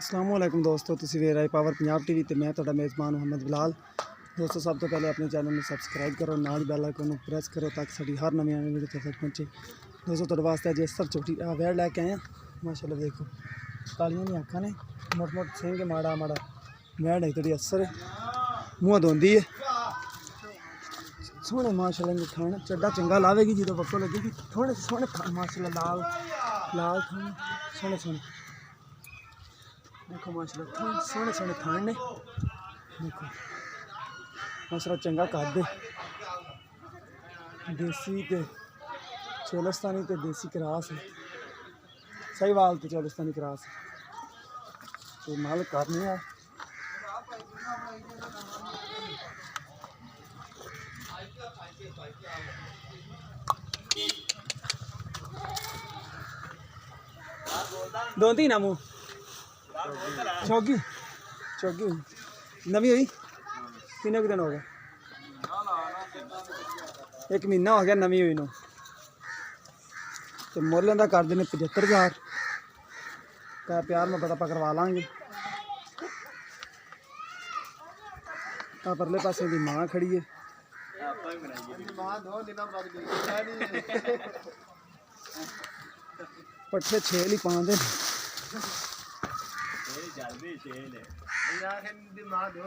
अस्सलामुअलैकुम दोस्तों, तुसीं वेख रहे पावर पंजाब टीवी ते मैं तुहाडा मेज़बान मोहम्मद बिलाल। दोस्तों सब तो पहले अपने चैनल में सबसक्राइब करो, नाल बैल आइकन नूं प्रेस करो ताकि साडी हर नवीं आने वीडियो तुहाडे तक पहुँचे। दोस्तों तुहाडे वास्ते अज इस छोटी वैड़ लैके आए हैं। माशाल्लाह देखो कालियां दी अक्खां ने, मोट मोट सिंग, माड़ा माड़ा वैड़ है थोड़ी असर मूँह धोंदी है। सोहने माशाल्लाह इनके खान चड्डा चंगा लावेगी जो वक्को लगेगी। थोड़े सोहने माशाल्लाह लाल लाल खान सोहने सोहने देखो माशाल्लाह सोहने सोहने थान ने। देखो माशाल्लाह चंगा कद देसी ते चोलस्तानी ते देसी क्रास है, सहीवाल ते चोलस्तानी क्रास तो माल करने है। दोंदी ना मुँह चौगी चौगी नवी हुई किन्ने दिन हो गए? एक महीना हो गया नवी हुई नू। तो मुल्ल का कर देने 75,000 का प्यार मोहब्बत आप करवा लाँगे। परले पासे की माँ खड़ी है। पट्ठे 6 ही पाँच